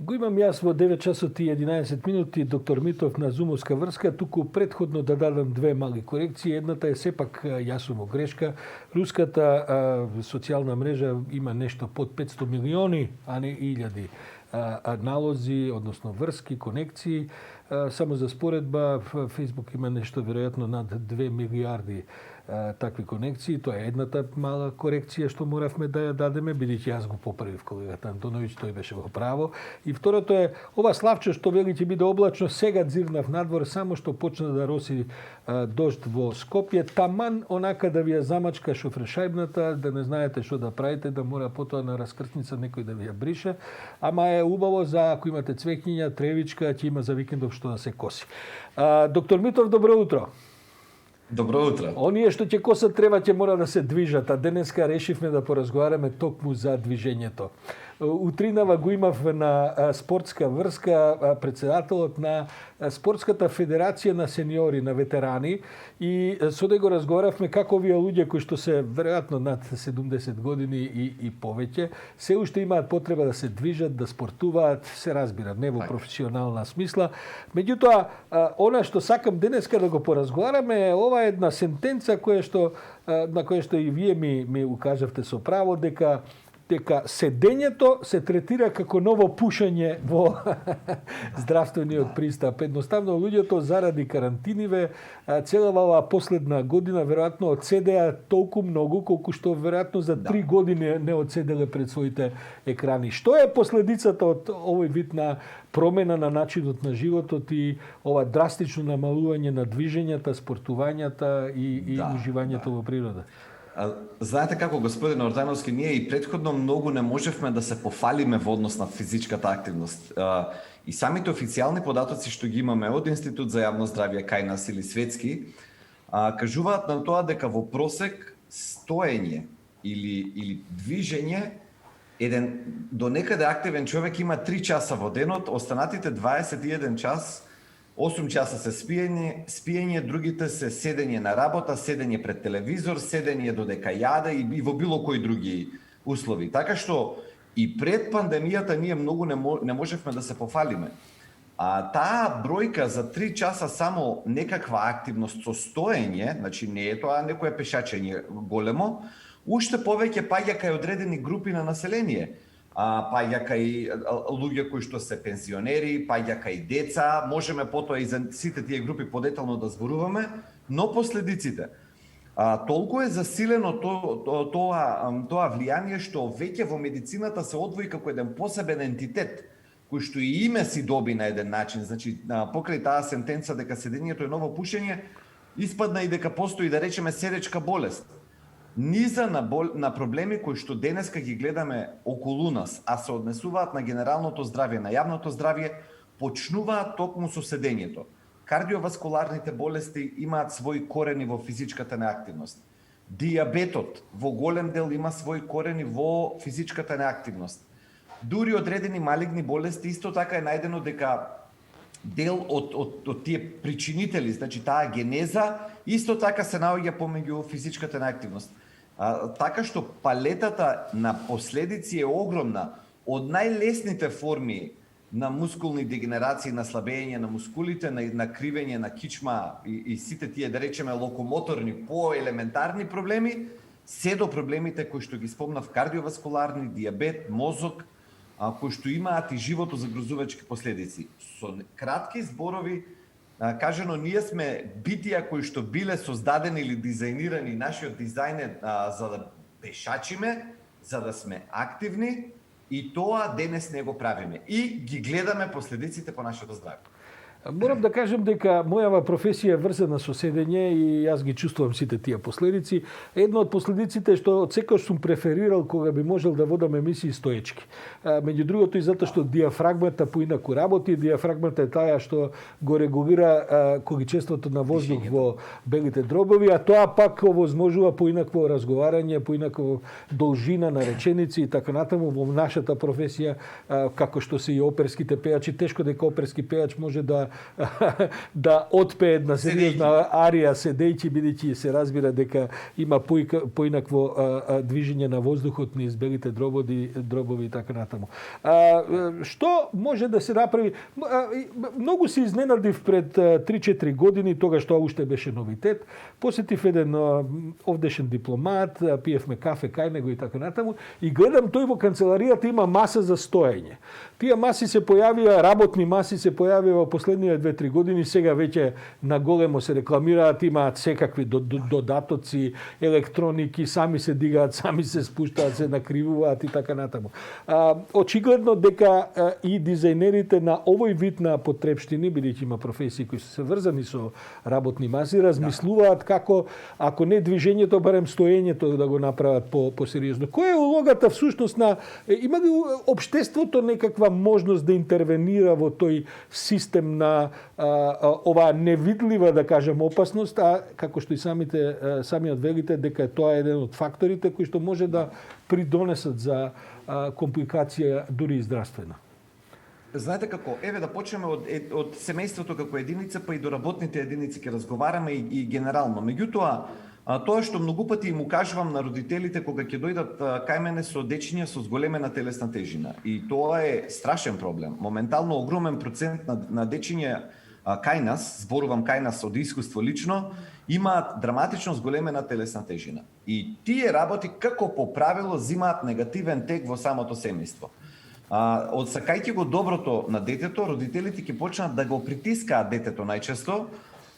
Го имам јас во 9 часот и 11 минути, доктор Митов на зумовска врска, туку предходно да дадам две мали корекции. Едната е сепак јас сум во грешка. Руската социјална мрежа има нешто под 500 милиони, а не илјади налози, односно врски, конекции. Само за споредба, Фейсбук има нешто веројатно над 2 милиарди такви конекции. Тоа е едната мала корекција што моравме да ја дадеме, бидејќи јас го поправив колегата Антоновиќ, тој беше во право. И второто е, ова славче што вели ќе биде облачно, сега дзирнав надвор, само што почна да роси дожд во Скопје, таман онака да ви ја замачка шофершајбната, да не знаете што да правите, да мора потоа на раскрсница некој да ви ја брише. Ама е убаво за ако имате цвеќиња, тревичка, ќе има за викендов што да се коси. Доктор Митов, добро утро. Добро утро. Оние што ќе косат треба ќе мора да се движат, а денеска решивме да поразговараме токму за движењето. Утринава го имав на спортска врска председателот на Спортската федерација на сениори, на ветерани, и со него разговаравме како овие луѓе кои што се веројатно над 70 години и повеќе, се уште имаат потреба да се движат, да спортуваат, се разбира, не во професионална смисла. Меѓутоа, она што сакам денеска да го поразговараме е ова една сентенца на која што и вие ми укажавте со право, дека седењето се третира како ново пушење во здравствениот пристап. Едноставно луѓето заради карантиниве целава оваа последна година веројатно одседеа толку многу колку што веројатно за 3 години не одседеле пред своите екрани. Што е последицата од овој вид на промена на начинот на животот и ова драстично намалување на движењата, спортувањата и уживањето во природа? Знаете како, господин Ордановски, ние и претходно многу не можевме да се пофалиме во однос на физичката активност. И самите официјални податоци што ги имаме од Институт за јавно здравје кај нас или светски, кажуваат на тоа дека во просек стоење или движење, еден до некаде активен човек има 3 часа во денот, останатите 21 час 8 часа се спиење, другите се седење на работа, седење пред телевизор, седење додека јаде и во било кои други услови. Така што и пред пандемијата ние многу не можевме да се пофалиме. А таа бројка за 3 часа само некаква активност со стоење, значи не е тоа некое пешачење големо, уште повеќе паѓа кај одредени групи на население. Паѓа кај луѓе кои што се пензионери, паѓа кај деца, можеме потоа и за сите тие групи подетално да зборуваме, но последиците. Толку е засилено тоа влијание што веќе во медицината се одвои како еден посебен ентитет, кој што и име си доби на еден начин. Значи, покрај таа сентенца дека седењето е ново пушење, испадна и дека постои, да речеме, седечка болест. Низа на проблеми кои што денеска ги гледаме околу нас, а се однесуваат на генералното здравје, на јавното здравје, почнуваат токму со седењето. Кардиоваскуларните болести имаат своји корени во физичката неактивност. Дијабетот во голем дел има своји корени во физичката неактивност. Дури одредени малигни болести исто така е најдено дека дел од тие причинители, значи таа генеза, исто така се наоѓа помеѓу физичката неактивност. Така што палетата на последици е огромна, од најлесните форми на мускулни дегенерации, на слабење на мускулите, на кривење на кичма и сите тие, да речеме, локомоторни, поелементарни проблеми, се до проблемите кои што ги спомнав, кардиоваскуларни, дијабет, мозок, кои што имаат и живото загрозувачки последици. Со кратки зборови, кажано, ние сме битија кои што биле создадени или дизајнирани, нашиот дизајн е за да пешачиме, за да сме активни, и тоа денес не го правиме. И ги гледаме последиците по нашето здравје. Морам да кажем дека мојава професија е врзана со седење и јас ги чувствувам сите тие последици. Една од последиците е што од секој сум преферирал кога би можел да водам емисии стоечки. Меѓу другото и затоа што диафрагмата поинаку работи, диафрагмата е таа што го регулира количеството на воздух во белите дробови, а тоа пак овозможува поинакво разговарање, поинакво должина на реченици и така натаму. Во нашата професија, како што се и оперските пејачи, тешко дека оперски пејач може да да отпее една сериозна арија седејќи, бидејќи се разбира дека има поинакво движење на воздухот низ белите дробови и така натаму. Што може да се направи? Многу се изненадив пред 3-4 години, тогаш тоа уште беше новитет. Посетив еден овдешен дипломат, пиевме кафе кај него и така натаму, и гледам тој во канцеларијата има маса за стоење. Тие маси се појавија, работни маси се појавија во последниве 2-3 години, сега веќе на големо се рекламираат, имаат секакви додатоци, електроники, сами се дигаат, сами се спуштаат, се накривуваат и така натаму. Очигледно дека и дизајнерите на овој вид на потрепштини, бидејќи има професии кои се врзани со работни маси, размислуваат како, ако не движењето, барем стоењето да го направат по-сериозно. Која е улогата всушност на... Има ли општеството некаква можност да интервенира во тој систем на оваа невидлива, да кажем, опасност, а како што и самиот велите, дека тоа е еден од факторите кои што може да придонесат за компликација дури и здравствена? Знаете како, еве да почнеме од семејството како единица, па и до работните единици ќе разговараме и генерално. Меѓутоа, тоа што многу пати му кажувам на родителите кога ќе дојдат кај мене со дечиња со зголемена телесна тежина. И тоа е страшен проблем. Моментално огромен процент на дечиња кај нас, зборувам кај нас од искуство лично, имаат драматично зголемена телесна тежина. И тие работи како по правило зимаат негативен тек во самото семејство. Одсакајќи го доброто на детето, родителите ќе почнат да го притискаат детето најчесто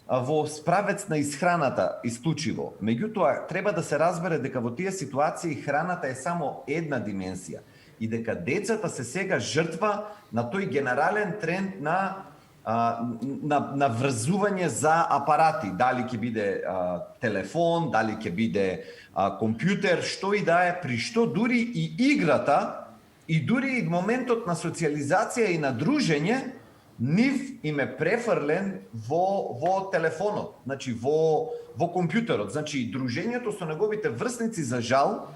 во справец на исхраната исклучиво. Меѓутоа, треба да се разбере дека во тие ситуации храната е само една димензија и дека децата се сега жртва на тој генерален тренд на врзување за апарати, дали ќе биде телефон, дали ќе биде компјутер, што и да е, при што дури и играта и дури и моментот на социализација и на дружење нив им е префрлен во телефонот, значи во компјутерот. Значи дружењето со неговите врсници за жал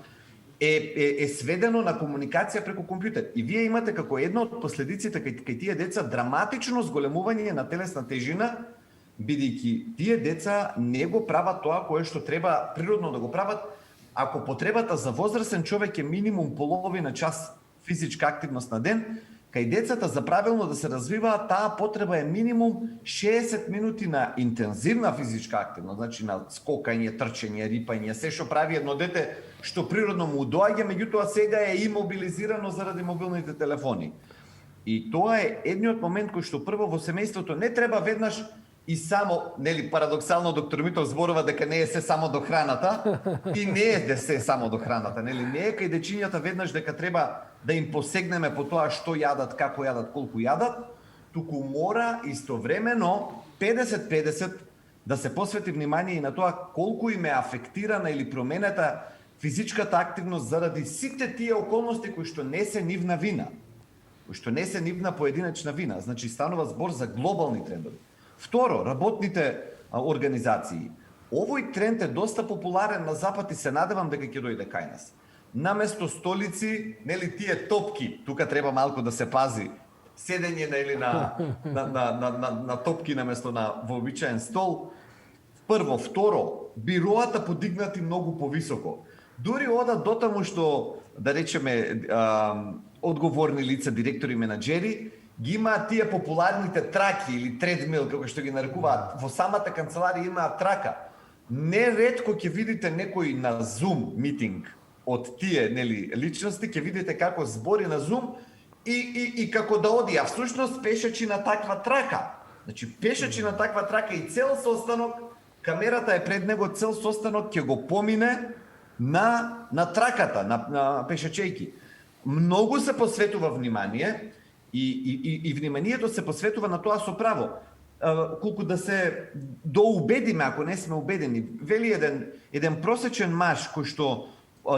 е сведено на комуникација преку компјутер. И вие имате како една од последиците кај тие деца драматично зголемување на телесна тежина, бидејќи тие деца не го прават тоа кое што треба природно да го прават. Ако потребата за возрастен човек е минимум половина час физичка активност на ден, кај децата за правилно да се развиваат, таа потреба е минимум 60 минути на интензивна физичка активност, значи на скокање, трчање, рипање, се што прави едно дете што природно му доаѓа, меѓутоа сега е имобилизирано заради мобилните телефони. И тоа е едниот момент кој што прво во семејството не треба веднаш и само, нели, парадоксално доктор Митов зборува дека не е се само до храната, и не е се само до храната, нели? Не е кај дечињата веднаш дека треба да им посегнеме по тоа што јадат, како јадат, колку јадат, туку мора истовремено 50-50 да се посвети внимание и на тоа колку им е афектирана или променета физичката активност заради сите тие околности кои што не се нивна вина, кои што не се нивна поединечна вина. Значи станува збор за глобални трендови. Второ, работните организации. Овој тренд е доста популарен на Запад и се надевам дека ќе дојде кај нас. Наместо столици, нели тие топки, тука треба малку да се пази, седење нели на топки наместо на вообичаен стол. Прво, второ, бироата подигнати многу повисоко. Дури одат дотаму што, да речеме, одговорни лица, директори, менаџери, ги имаат тие популарните траки или тредмил, како што ги нарекуваат. Во самата канцеларија имаат трака. Неретко ќе видите некој на Zoom митинг од тие, нели, личности, ќе видите како збори на Zoom и како да оди, а всушност пешачи на таква трака. Значи, пешачи на таква трака и цел состанок, камерата е пред него, цел состанок ќе го помине на траката, на пешачејки. Многу се посветува внимание, и вниманието се посветува на тоа со право. Колку да се доубедиме, ако не сме убедени. Вели еден просечен маж кој што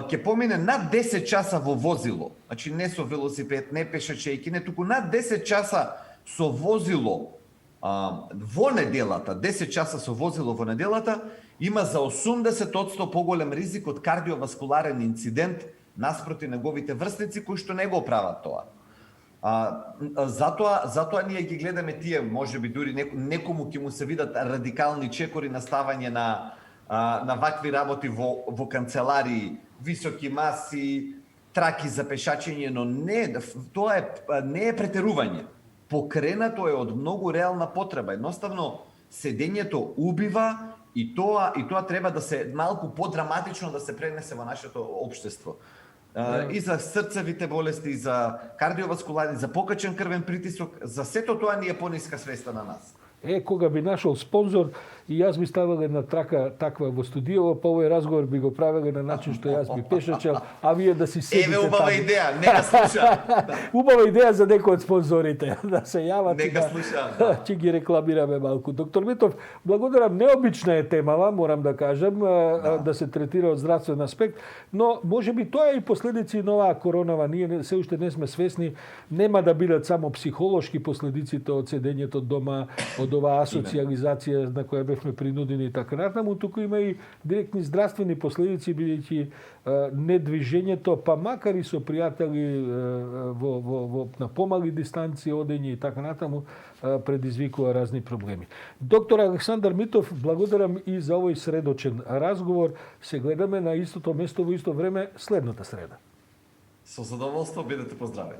ќе помине над 10 часа во возило, значи не со велосипед, не пешачејки, не туку над 10 часа со возило во неделата, 10 часа со возило во неделата, има за 80% поголем ризик од кардиоваскуларен инцидент наспроти неговите врсници кои што не го прават тоа. Затоа ние ги гледаме тие, можеби дури некому ќе му се видат радикални чекори на ставање на вакви работи во канцеларии, високи маси, траки за пешачење, но не, тоа не е претерување. Покренато е од многу реална потреба. Едноставно, седењето убива и тоа треба да се малку подраматично да се пренесе во нашето општество. И за срцевите болести, и за кардиоваскуларни, за покачен крвен притисок, за сето тоа ни е пониска свеста на нас. Кога би нашол спонзор и јас би ставал една трака таква во студио, па овој разговор би го правеле на начин што јас би пешачел, а вие да си седите таму. Убава идеја, нека слуша. Убава идеја за некој од спонзорите да се јават. Нека слуша. Ќе ги рекламираме малку. Доктор Митов, благодарам, необична е темава, морам да кажам, да се третира од здравствен аспект, но можеби тоа е и последици на оваа коронава. Ние се уште не сме свесни, нема да бидат само психолошки последиците од седењето дома, од оваа асоциализација на која бевме принудени и така натаму, туку има и директни здравствени последици, бидејќи недвижењето, па макар и со пријатели на помали дистанции, одење и така натаму, предизвикува разни проблеми. Доктор Александар Митов, благодарам и за овој средочен разговор. Се гледаме на истото место во исто време следната среда. Со задоволство, бидете поздравени.